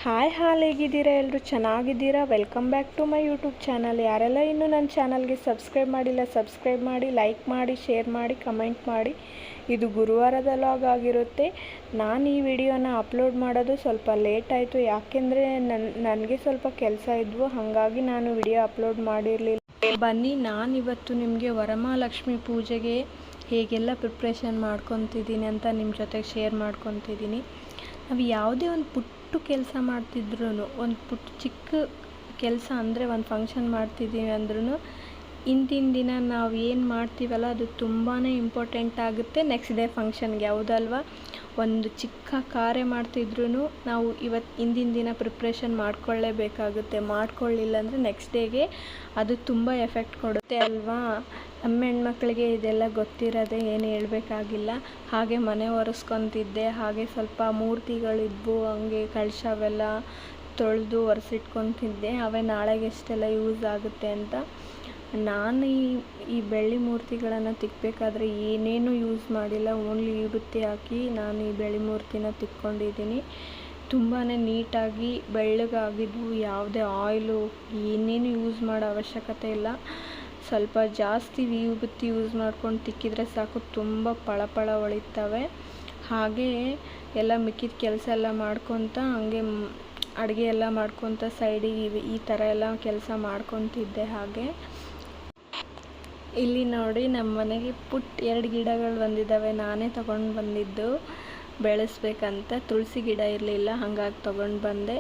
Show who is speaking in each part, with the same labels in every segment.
Speaker 1: Hi ಹೇಗಿದ್ದೀರಾ ಎಲ್ಲರೂ ಚೆನ್ನಾಗಿದ್ದೀರಾ? Welcome back to my YouTube channel. ಯಾರೆಲ್ಲ ಇನ್ನೂ ನನ್ನ ಚಾನಲ್ಗೆ ಸಬ್ಸ್ಕ್ರೈಬ್ ಮಾಡಿಲ್ಲ ಸಬ್ಸ್ಕ್ರೈಬ್ ಮಾಡಿ, ಲೈಕ್ ಮಾಡಿ, ಶೇರ್ ಮಾಡಿ, ಕಮೆಂಟ್ ಮಾಡಿ. ಇದು ಗುರುವಾರದ ವ್ಲಾಗ್ ಆಗಿರುತ್ತೆ. ನಾನು ಈ ವಿಡಿಯೋನ ಅಪ್ಲೋಡ್ ಮಾಡೋದು ಸ್ವಲ್ಪ ಲೇಟ್ ಆಯಿತು, ಯಾಕೆಂದರೆ ನನಗೆ ಸ್ವಲ್ಪ ಕೆಲಸ ಇದ್ವು, ಹಾಗಾಗಿ ನಾನು ವಿಡಿಯೋ ಅಪ್ಲೋಡ್ ಮಾಡಿರಲಿಲ್ಲ. ಬನ್ನಿ, ನಾನಿವತ್ತು ನಿಮಗೆ ವರಮಹಾಲಕ್ಷ್ಮಿ ಪೂಜೆಗೆ ಹೇಗೆಲ್ಲ ಪ್ರಿಪ್ರೇಷನ್ ಮಾಡ್ಕೊತಿದ್ದೀನಿ ಅಂತ ನಿಮ್ಮ ಜೊತೆಗೆ ಶೇರ್ ಮಾಡ್ಕೊತಿದ್ದೀನಿ. ನಾವು ಯಾವುದೇ ಒಂದು ಪುಟ್ಟು ಕೆಲಸ ಮಾಡ್ತಿದ್ರು, ಒಂದು ಪುಟ್ಟ ಚಿಕ್ಕ ಕೆಲಸ ಅಂದರೆ ಒಂದು ಫಂಕ್ಷನ್ ಮಾಡ್ತಿದ್ದೀವಿ ಅಂದ್ರೂ ಇಂದಿನ ದಿನ ನಾವು ಏನು ಮಾಡ್ತೀವಲ್ಲ ಅದು ತುಂಬಾ ಇಂಪಾರ್ಟೆಂಟ್ ಆಗುತ್ತೆ ನೆಕ್ಸ್ಟ್ ಡೇ ಫಂಕ್ಷನ್ಗೆ, ಹೌದಲ್ವಾ? ಒಂದು ಚಿಕ್ಕ ಕಾರ್ಯ ಮಾಡ್ತಿದ್ರು ನಾವು ಇಂದಿನ ದಿನ ಪ್ರಿಪ್ರೇಷನ್ ಮಾಡ್ಕೊಳ್ಳೇಬೇಕಾಗುತ್ತೆ. ಮಾಡ್ಕೊಳ್ಳಿಲ್ಲ ಅಂದರೆ ನೆಕ್ಸ್ಟ್ ಡೇಗೆ ಅದು ತುಂಬ ಎಫೆಕ್ಟ್ ಕೊಡುತ್ತೆ ಅಲ್ವಾ? ನಮ್ಮ ಹೆಣ್ಮಕ್ಳಿಗೆ ಇದೆಲ್ಲ ಗೊತ್ತಿರೋದೇ, ಏನು ಹೇಳಬೇಕಾಗಿಲ್ಲ. ಹಾಗೆ ಮನೆ ಒರೆಸ್ಕೊತಿದ್ದೆ, ಹಾಗೆ ಸ್ವಲ್ಪ ಮೂರ್ತಿಗಳಿದ್ವು, ಹಂಗೆ ಕಳಶ ಅವೆಲ್ಲ ತೊಳೆದು ಒರೆಸಿಟ್ಕೊತಿದ್ದೆ. ಅವೇ ನಾಳೆಗೆ ಎಷ್ಟೆಲ್ಲ ಯೂಸ್ ಆಗುತ್ತೆ ಅಂತ. ನಾನು ಈ ಬೆಳ್ಳಿ ಮೂರ್ತಿಗಳನ್ನು ತಿಕ್ಕಬೇಕಾದ್ರೆ ಏನೇನು ಯೂಸ್ ಮಾಡಿಲ್ಲ, ಓನ್ಲಿ ವಿಭೂತಿ ಹಾಕಿ ನಾನು ಈ ಬೆಳ್ಳಿ ಮೂರ್ತಿನ ತಿಕ್ಕೊಂಡಿದ್ದೀನಿ. ತುಂಬಾ ನೀಟಾಗಿ ಬೆಳ್ಳಗಾಗಿದ್ವು, ಯಾವುದೇ ಆಯಿಲು ಏನೇನು ಯೂಸ್ ಮಾಡೋ ಅವಶ್ಯಕತೆ ಇಲ್ಲ. ಸ್ವಲ್ಪ ಜಾಸ್ತಿ ವಿಭೂತಿ ಯೂಸ್ ಮಾಡ್ಕೊಂಡು ತಿಕ್ಕಿದರೆ ಸಾಕು, ತುಂಬ ಪಳಪಳ ಹೊಳಿತವೆ. ಹಾಗೆ ಎಲ್ಲ ಮಿಕ್ಕಿದ ಕೆಲಸ ಎಲ್ಲ ಮಾಡ್ಕೊತ ಹಂಗೆ ಅಡುಗೆ ಎಲ್ಲ ಮಾಡ್ಕೊತ ಸೈಡಿಗೆ ಈ ಥರ ಎಲ್ಲ ಕೆಲಸ ಮಾಡ್ಕೊತಿದ್ದೆ. ಹಾಗೆ ಇಲ್ಲಿ ನೋಡಿ, ನಮ್ಮ ಮನೆಗೆ ಪುಟ್ಟ 2 ಗಿಡಗಳು ಬಂದಿದ್ದಾವೆ, ನಾನೇ ತೊಗೊಂಡು ಬಂದಿದ್ದು ಬೆಳೆಸ್ಬೇಕಂತ. ತುಳಸಿ ಗಿಡ ಇರಲಿಲ್ಲ, ಹಾಗಾಗಿ ತೊಗೊಂಡು ಬಂದೆ.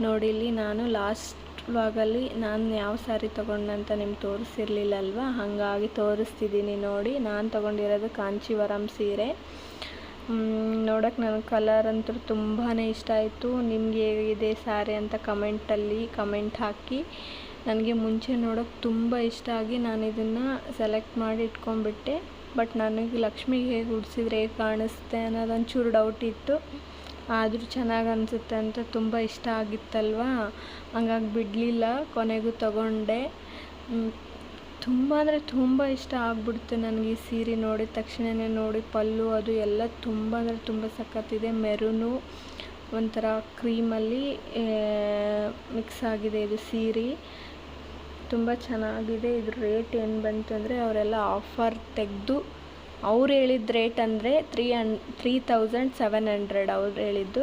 Speaker 1: ನೋಡಿ, ಇಲ್ಲಿ ನಾನು ಲಾಸ್ಟ್ ವ್ಲಾಗಲ್ಲಿ ನಾನು ಯಾವ ಸ್ಯಾರಿ ತೊಗೊಂಡಂತ ನಿಮ್ಗೆ ತೋರಿಸಿರ್ಲಿಲ್ಲ ಅಲ್ವಾ, ಹಾಗಾಗಿ ತೋರಿಸ್ತಿದ್ದೀನಿ. ನೋಡಿ, ನಾನು ತೊಗೊಂಡಿರೋದು ಕಾಂಚೀವರಂ ಸೀರೆ. ನೋಡೋಕೆ ನನಗೆ ಕಲರ್ ಅಂತೂ ತುಂಬಾ ಇಷ್ಟ ಆಯಿತು. ನಿಮಗೆ ಹೇಗಿದೆ ಸ್ಯಾರಿ ಅಂತ ಕಮೆಂಟ್ ಹಾಕಿ. ನನಗೆ ಮುಂಚೆ ನೋಡೋಕೆ ತುಂಬ ಇಷ್ಟ ಆಗಿ ನಾನು ಇದನ್ನು ಸೆಲೆಕ್ಟ್ ಮಾಡಿ ಇಟ್ಕೊಂಡ್ಬಿಟ್ಟೆ. ಬಟ್ ನನಗೆ ಲಕ್ಷ್ಮಿಗೆ ಹೇಗೆ ಉಡಿಸಿದ್ರೆ ಹೇಗೆ ಕಾಣಿಸುತ್ತೆ ಅನ್ನೋದೊಂಚೂರು ಡೌಟ್ ಇತ್ತು. ಆದರೂ ಚೆನ್ನಾಗಿ ಅನಿಸುತ್ತೆ ಅಂತ ತುಂಬ ಇಷ್ಟ ಆಗಿತ್ತಲ್ವ, ಹಂಗಾಗಿ ಬಿಡಲಿಲ್ಲ, ಕೊನೆಗೂ ತಗೊಂಡೆ. ತುಂಬ ಅಂದರೆ ತುಂಬ ಇಷ್ಟ ಆಗ್ಬಿಡುತ್ತೆ ನನಗೆ ಈ ಸೀರೆ ನೋಡಿದ ತಕ್ಷಣವೇ. ನೋಡಿ, ಪಲ್ಲು ಅದು ಎಲ್ಲ ತುಂಬ ಅಂದರೆ ತುಂಬ ಸಖತ್ತಿದೆ. ಮೆರೂನು ಒಂಥರ ಕ್ರೀಮಲ್ಲಿ ಮಿಕ್ಸ್ ಆಗಿದೆ ಇದು ಸೀರೆ, ತುಂಬ ಚೆನ್ನಾಗಿದೆ. ಇದ್ರ ರೇಟ್ ಏನು ಬಂತು ಅಂದರೆ ಅವರೆಲ್ಲ ಆಫರ್ ತೆಗೆದು ಅವ್ರು ಹೇಳಿದ ರೇಟ್ ಅಂದರೆ 3700 ಅವ್ರು ಹೇಳಿದ್ದು.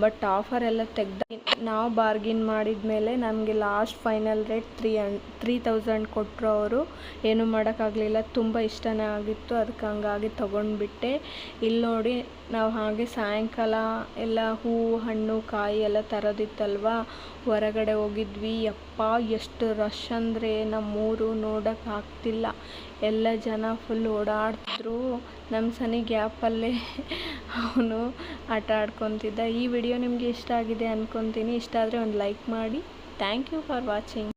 Speaker 1: ಬಟ್ ಆಫರ್ ಎಲ್ಲ ತೆಗ್ದು ನಾವು ಬಾರ್ಗಿನ್ ಮಾಡಿದ ಮೇಲೆ ನಮಗೆ ಲಾಸ್ಟ್ ಫೈನಲ್ ರೇಟ್ 3000 ಕೊಟ್ಟರು ಅವರು. ಏನೂ ಮಾಡೋಕ್ಕಾಗಲಿಲ್ಲ, ತುಂಬ ಇಷ್ಟನೇ ಆಗಿತ್ತು, ಅದಕ್ಕೆ ಹಂಗಾಗಿ ತೊಗೊಂಡ್ಬಿಟ್ಟೆ. ಇಲ್ಲಿ ನೋಡಿ, ನಾವು ಹಾಗೆ ಸಾಯಂಕಾಲ ಎಲ್ಲ ಹೂವು ಹಣ್ಣು ಕಾಯಿ ಎಲ್ಲ ತರೋದಿತ್ತಲ್ವ, ಹೊರಗಡೆ ಹೋಗಿದ್ವಿ. ಯಪ್ಪ, ಎಷ್ಟು ರಶ್ ಅಂದರೆ ನಮ್ಮೂರು ನೋಡೋಕೆ ಆಗ್ತಿಲ್ಲ. ಎಲ್ಲ ಜನ ಫುಲ್ ಓಡಾಡ್ತಿದ್ರು. ನಮ್ಮ ಸನಿ ಗ್ಯಾಪಲ್ಲೇ ಅವನು ಆಟ ಆಡ್ಕೊತಿದ್ದ. ಈ ವಿಡಿಯೋ ನಿಮಗೆ ಇಷ್ಟ ಆಗಿದೆ ಅಂದ್ಕೊತೀನಿ. ಇಷ್ಟ ಆದರೆ ಒಂದು ಲೈಕ್ ಮಾಡಿ. Thank you for watching.